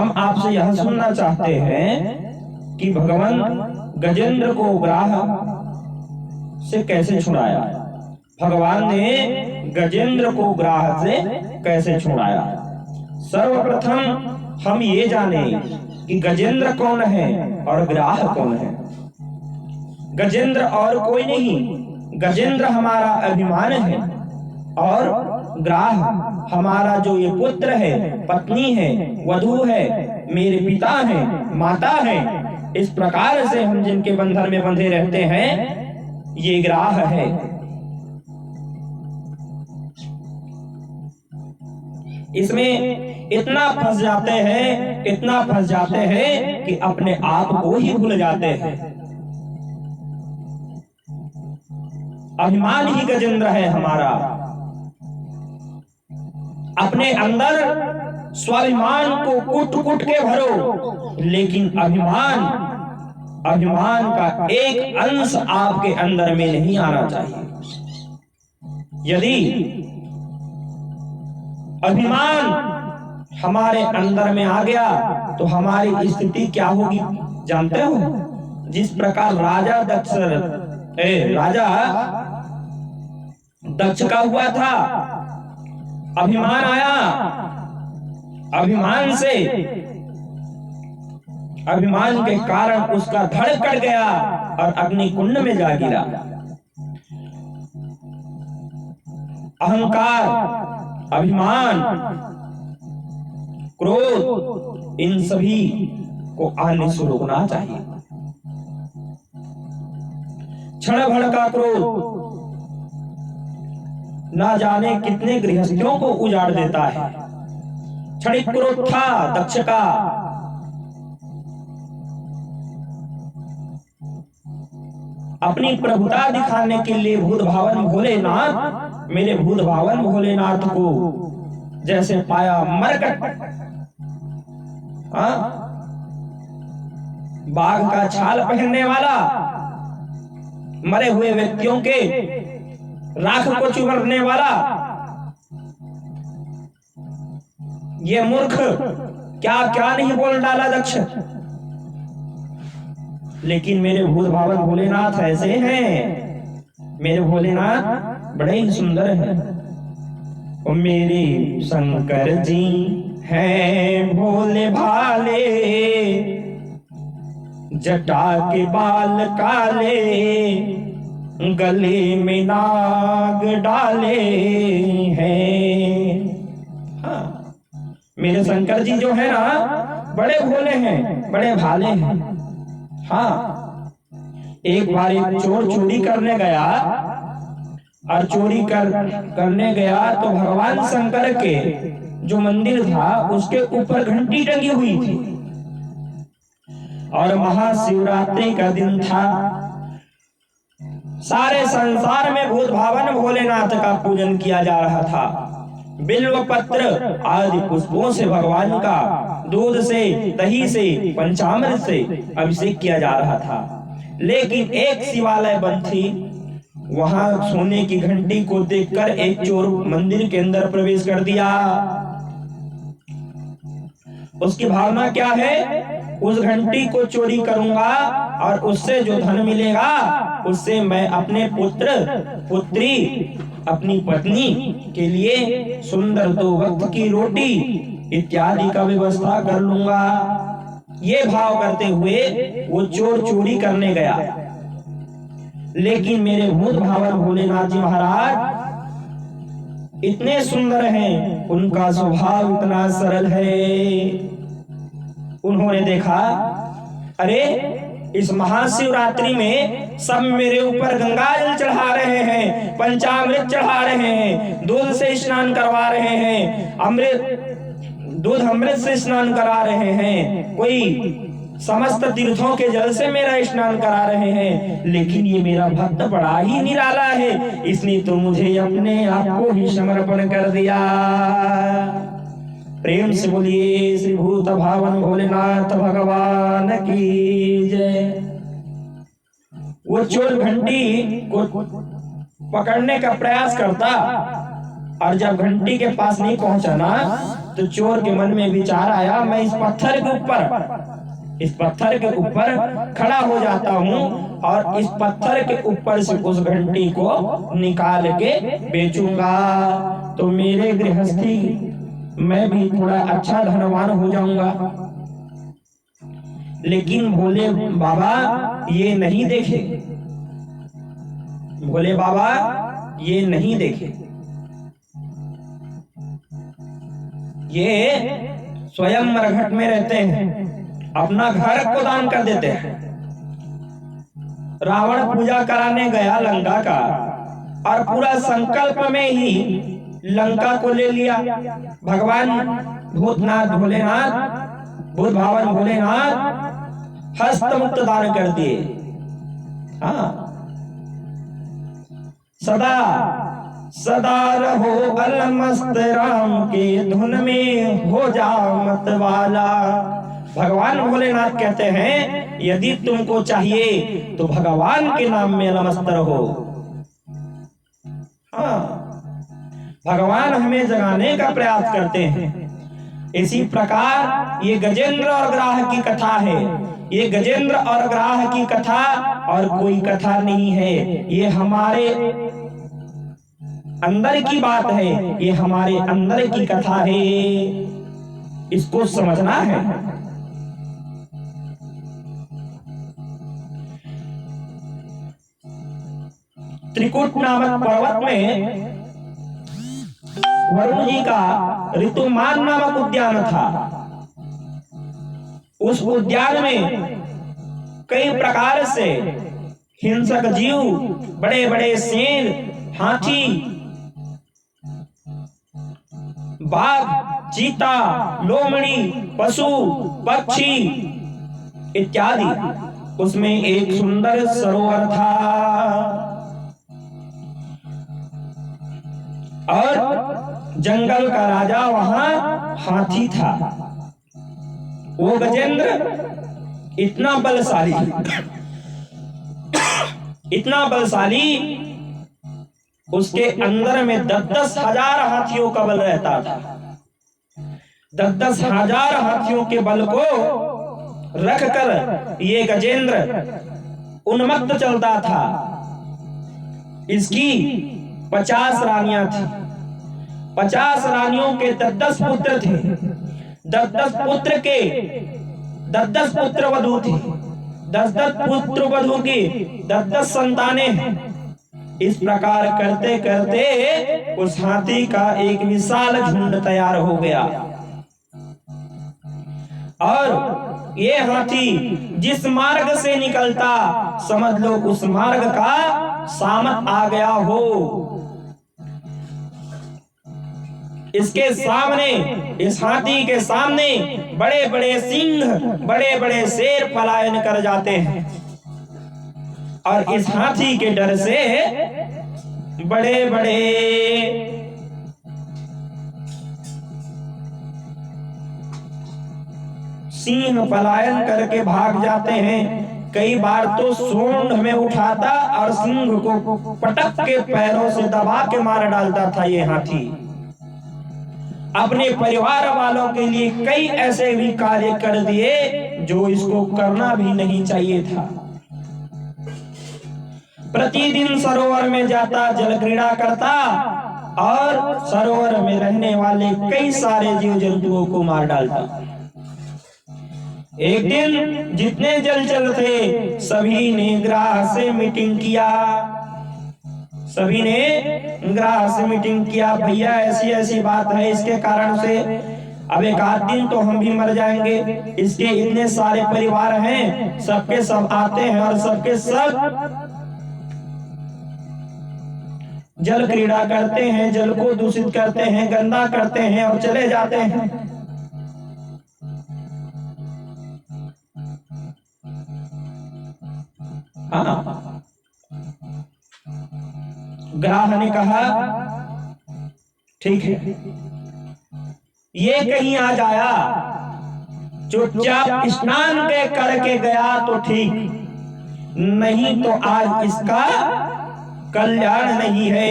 हम आपसे यह सुनना चाहते हैं कि भगवान गजेंद्र को ग्राह से कैसे छुड़ाया। भगवान ने गजेंद्र को ग्राह से कैसे छुड़ाया। सर्वप्रथम हम ये जाने कि गजेंद्र कौन है और ग्राह कौन है। गजेंद्र और कोई नहीं, गजेंद्र हमारा अभिमान है और ग्राह हमारा जो ये पुत्र है, पत्नी है, वधू है, मेरे पिता है, माता है। इस प्रकार से हम जिनके बंधन में बंधे रहते हैं, ये ग्राह है। इसमें इतना फंस जाते हैं, इतना फंस जाते हैं कि अपने आप को ही भूल जाते हैं। अभिमान ही गजेंद्र है हमारा। अपने अंदर स्वाभिमान को कूट कूट के भरो, लेकिन अभिमान का एक अंश आपके अंदर में नहीं आना चाहिए। यदि अभिमान हमारे अंदर में आ गया तो हमारी स्थिति क्या होगी जानते हो। जिस प्रकार राजा दक्ष का हुआ था, अभिमान आया, अभिमान के कारण उसका धड़ कट गया और अग्नि कुंड में जा गिरा। अहंकार, अभिमान, क्रोध, इन सभी को आने से रोकना चाहिए। क्षण भर का क्रोध ना जाने कितने गृहस्थियों को उजाड़ देता है। क्षणिक क्रोध था दक्ष का। अपनी प्रभुता दिखाने के लिए भूत भावन भोलेनाथ, मेरे भूत भावन भोलेनाथ को जैसे पाया मरकट, बाघ का छाल पहनने वाला, मरे हुए व्यक्तियों के राख को चुभरने वाला, ये मूर्ख क्या क्या नहीं बोल डाला दक्ष। लेकिन मेरे भूत भावन भोलेनाथ ऐसे हैं। मेरे भोलेनाथ बड़े ही सुंदर हैं। और मेरे शंकर जी हैं भोले भाले, जटा के बाल काले, गले में नाग डाले हैं। हाँ, मेरे शंकर जी जो है ना, बड़े भोले हैं, बड़े भाले हैं। हाँ, एक बार एक चोर चोरी करने गया और चोरी करने गया तो भगवान शंकर के जो मंदिर था उसके ऊपर घंटी टंगी हुई थी और महाशिवरात्रि का दिन था। सारे संसार में भूत भावन भोलेनाथ का पूजन किया जा रहा था। बिल्व पत्र आदि पुष्पों से भगवान का दूध से, दही से, पंचामृत से अभिषेक किया जा रहा था। लेकिन एक शिवालय बंद थी। वहां सोने की घंटी को देखकर एक चोर मंदिर के अंदर प्रवेश कर दिया। उसकी भावना क्या है? उस घंटी को चोरी करूंगा और उससे जो धन मिलेगा उससे मैं अपने पुत्र, पुत्री, अपनी पत्नी के लिए सुंदर 2 वक्त की रोटी इत्यादि का व्यवस्था कर लूंगा। ये भाव करते हुए वो चोर चोरी करने गया। लेकिन मेरे भूत भावन भोलेनाथ जी महाराज इतने सुंदर हैं, उनका स्वभाव इतना सरल है। उन्होंने देखा, अरे इस महाशिवरात्रि में सब मेरे ऊपर गंगा जल चढ़ा रहे हैं, पंचामृत चढ़ा रहे हैं, दूध से स्नान करवा रहे हैं, दूध अमृत से स्नान करा रहे हैं, कोई समस्त तीर्थों के जल से मेरा स्नान करा रहे हैं। लेकिन ये मेरा भक्त बड़ा ही निराला है, इसने तो मुझे अपने आप को ही समर्पण कर दिया। प्रेम से बोलिए श्री भूत भावन भोलेनाथ भगवान की जय। वो चोर घंटी को पकड़ने का प्रयास करता और जब घंटी के पास नहीं पहुंचा ना तो चोर के मन में विचार आया, मैं इस पत्थर के ऊपर खड़ा हो जाता हूँ और इस पत्थर के ऊपर से उस घंटी को निकाल के बेचूंगा, तो मेरे गृहस्थी मैं भी थोड़ा अच्छा धनवान हो जाऊंगा। लेकिन भोले बाबा ये नहीं देखे, भोले बाबा ये नहीं देखे, ये स्वयं मरघट में रहते हैं, अपना घर को दान कर देते हैं। रावण पूजा कराने गया लंका का और पूरा संकल्प में ही लंका को ले लिया। भगवान भूतनाथ भोलेनाथ, भूत भावन भोलेनाथ हस्त मुक्त दान कर दिए। हाँ, सदा सदा रहो अलमस्त राम के धुन में हो जाओ मत वाला। भगवान भोलेनाथ कहते हैं यदि तुमको चाहिए तो भगवान के नाम में अलमस्त रहो। हाँ, भगवान हमें जगाने का प्रयास करते हैं। इसी प्रकार ये गजेंद्र और ग्राह की कथा है। ये गजेंद्र और ग्राह की कथा और कोई कथा नहीं है, ये हमारे अंदर की बात है, ये हमारे अंदर की कथा है, इसको समझना है। त्रिकुट नामक पर्वत में वरुण जी का ऋतुमान नामक उद्यान था। उस उद्यान में कई प्रकार से हिंसक जीव, बड़े बड़े शेर, हाथी, बाघ, चीता, लोमड़ी, पशु, पक्षी इत्यादि। उसमें एक सुंदर सरोवर था और जंगल का राजा वहां हाथी था। वो गजेंद्र इतना बलशाली, इतना बलशाली, उसके अंदर में 10-10 हजार हाथियों का बल रहता था। 10-10 हजार हाथियों के बल को रखकर ये गजेंद्र उन्मत्त चलता था। इसकी 50 रानियां थी। 50 रानियों के 10-10 पुत्र थे। 10-10 पुत्र के 10-10 पुत्र वधू थी। 10-10 पुत्र वधू की 10-10 संतानें हैं। इस प्रकार करते करते उस हाथी का एक विशाल झुंड तैयार हो गया और ये हाथी जिस मार्ग से निकलता समझ लो उस मार्ग का सामत आ गया हो। इसके सामने, इस हाथी के सामने बड़े बड़े सिंह, बड़े बड़े शेर पलायन कर जाते हैं और इस हाथी के डर से बड़े बड़े सिंह पलायन करके भाग जाते हैं। कई बार तो सूंड में उठाता और सिंह को पटक के पैरों से दबा के मार डालता था ये हाथी। अपने परिवार वालों के लिए कई ऐसे भी कार्य कर दिए जो इसको करना भी नहीं चाहिए था। प्रतिदिन सरोवर में जाता, जल क्रीड़ा करता और सरोवर में रहने वाले कई सारे जीव जंतुओं को मार डालता। एक दिन जितने जलचर थे सभी ने ग्राह से मीटिंग किया। सभी ने ग्राह से मीटिंग किया, भैया ऐसी ऐसी बात है, इसके कारण से अब एक आध दिन तो हम भी मर जाएंगे। इसके इतने सारे परिवार हैं, सबके सब आते हैं और सबके सब जल क्रीड़ा करते हैं, जल को दूषित करते हैं, गंदा करते हैं और चले जाते हैं। हाँ, ग्राह ने कहा ठीक है, ये कहीं आ जाया, चुपचाप स्नान के करके गया तो ठीक, नहीं तो आज इसका कल्याण नहीं है।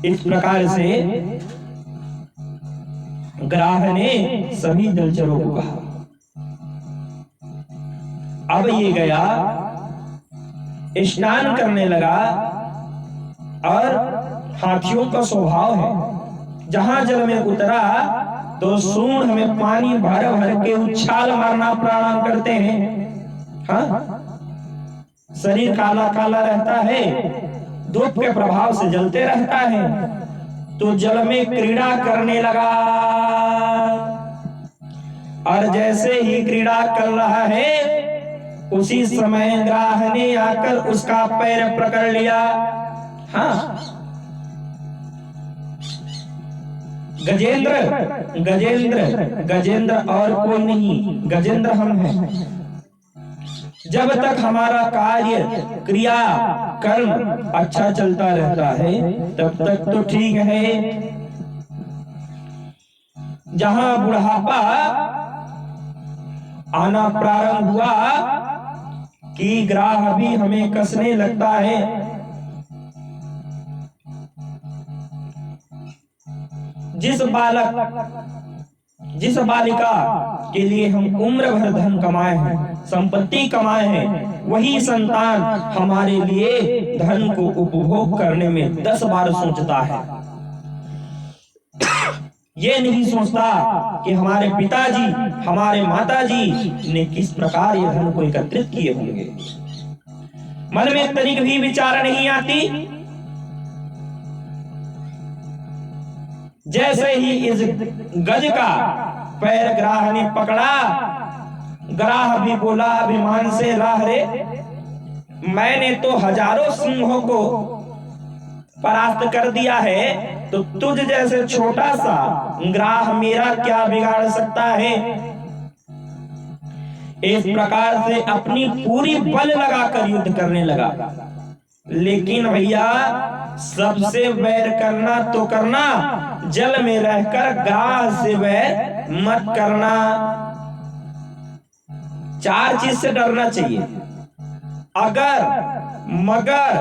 इस प्रकार से ग्राह ने सभी जलचरों को कहा। अब ये गया, स्नान करने लगा, और हाथियों का स्वभाव है जहां जल में उतरा तो सूंड में पानी भर भर के उछाल मारना प्रारंभ करते हैं। हाँ, शरीर काला काला रहता है, धूप के प्रभाव से जलते रहता है, तो जल में क्रीड़ा करने लगा। और जैसे ही क्रीड़ा कर रहा है उसी समय ग्राह ने आकर उसका पैर पकड़ लिया। हाँ, गजेंद्र गजेंद्र गजेंद्र और कोई नहीं, गजेंद्र हम हैं। जब तक हमारा कार्य क्रिया कर्म अच्छा चलता रहता है तब तक तो ठीक है। जहां बुढ़ापा आना प्रारंभ हुआ कि ग्राह भी हमें कसने लगता है, जिस बालिका के लिए हम उम्र भर धन कमाए हैं, संपत्ति कमाए हैं, वही संतान हमारे लिए धन को उपभोग करने में 10 बार सोचता है। ये नहीं सोचता कि हमारे पिताजी, हमारे माताजी ने किस प्रकार ये धन को एकत्रित किए होंगे। मन में तनिक भी विचार नहीं आती। जैसे ही इस गज का पैर ग्राह ने पकड़ा, ग्राह भी बोला अभिमान से, राह रे, मैंने तो हजारों सिंहों को परास्त कर दिया है, तो तुझ जैसे छोटा सा ग्राह मेरा क्या बिगाड़ सकता है। इस प्रकार से अपनी पूरी बल लगाकर युद्ध करने लगा। लेकिन भैया, सबसे वैर करना तो करना, जल में रहकर ग्राह से वैर मत करना। 4 चीज से डरना चाहिए: अगर, मगर,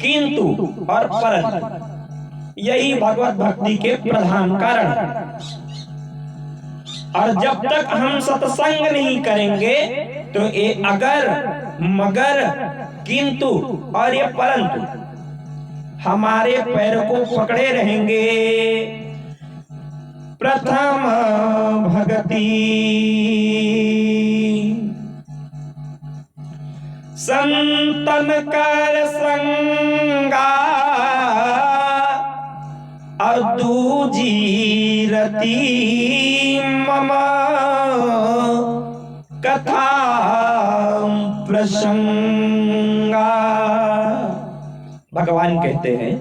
किंतु और परंतु। यही भगवत भक्ति के प्रधान कारण है। और जब तक हम सत्संग नहीं करेंगे तो ये अगर, मगर, किंतु और ये परंतु हमारे पैर को पकड़े रहेंगे। प्रथम भक्ति संतन कर संगा, और दूजी रति मम कथा प्रसंगा। भगवान कहते हैं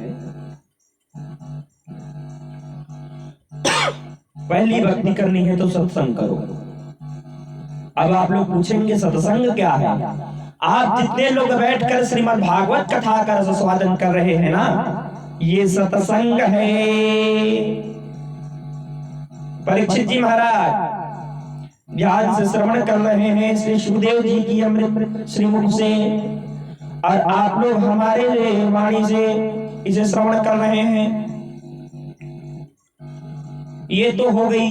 पहली भक्ति करनी है तो सत्संग करो। अब आप लोग पूछेंगे सत्संग क्या है? आप जितने लोग बैठकर श्रीमद् भागवत कथा का रसस्वादन कर रहे हैं ना, ये सत्संग है। परीक्षित जी महाराज ध्यान से श्रवण कर रहे हैं श्री सुखदेव जी की अमृत श्रीमुख से, और आप लोग हमारे वाणी से इसे श्रवण कर रहे हैं। ये तो हो गई।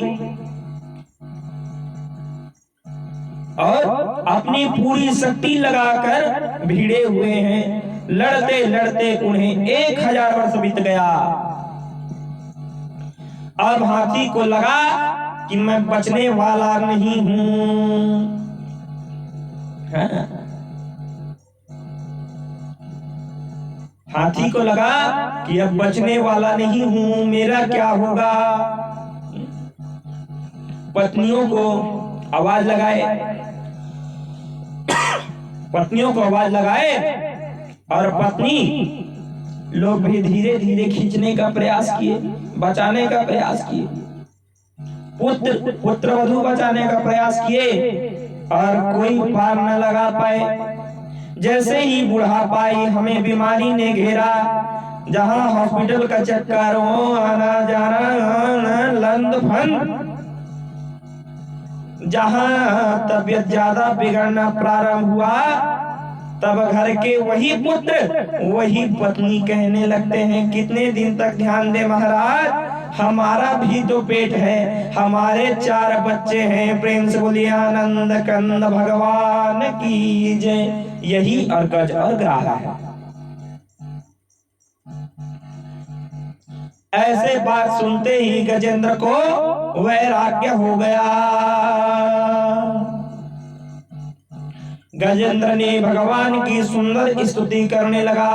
और अपनी पूरी शक्ति लगाकर भिड़े हुए हैं। लड़ते लड़ते उन्हें 1000 वर्ष बीत गया। अब हाथी को लगा कि मैं बचने वाला नहीं हूं। हाथी को लगा कि अब बचने वाला नहीं हूं, मेरा क्या होगा। पत्नियों को आवाज लगाए, पत्नियों को आवाज लगाए, और पत्नी लोग भी धीरे धीरे खींचने का प्रयास किए, बचाने का प्रयास किए, पुत्र वधू बचाने का प्रयास किए, और कोई पार न लगा पाए। जैसे ही बुढ़ापा आई, हमें बीमारी ने घेरा, जहां हॉस्पिटल का चक्कर हो, आना जाना लंद फंद, जहां तबीयत ज्यादा बिगड़ना प्रारंभ हुआ, तब घर के वही पुत्र वही पत्नी कहने लगते हैं, कितने दिन तक ध्यान दे महाराज, हमारा भी तो पेट है, हमारे 4 बच्चे हैं। प्रेम से बोलिए आनंद कंद भगवान की जय। यही और गज और ग्राह है। ऐसे बात सुनते ही गजेंद्र को वैराग्य हो गया। गजेंद्र ने भगवान की सुंदर स्तुति करने लगा।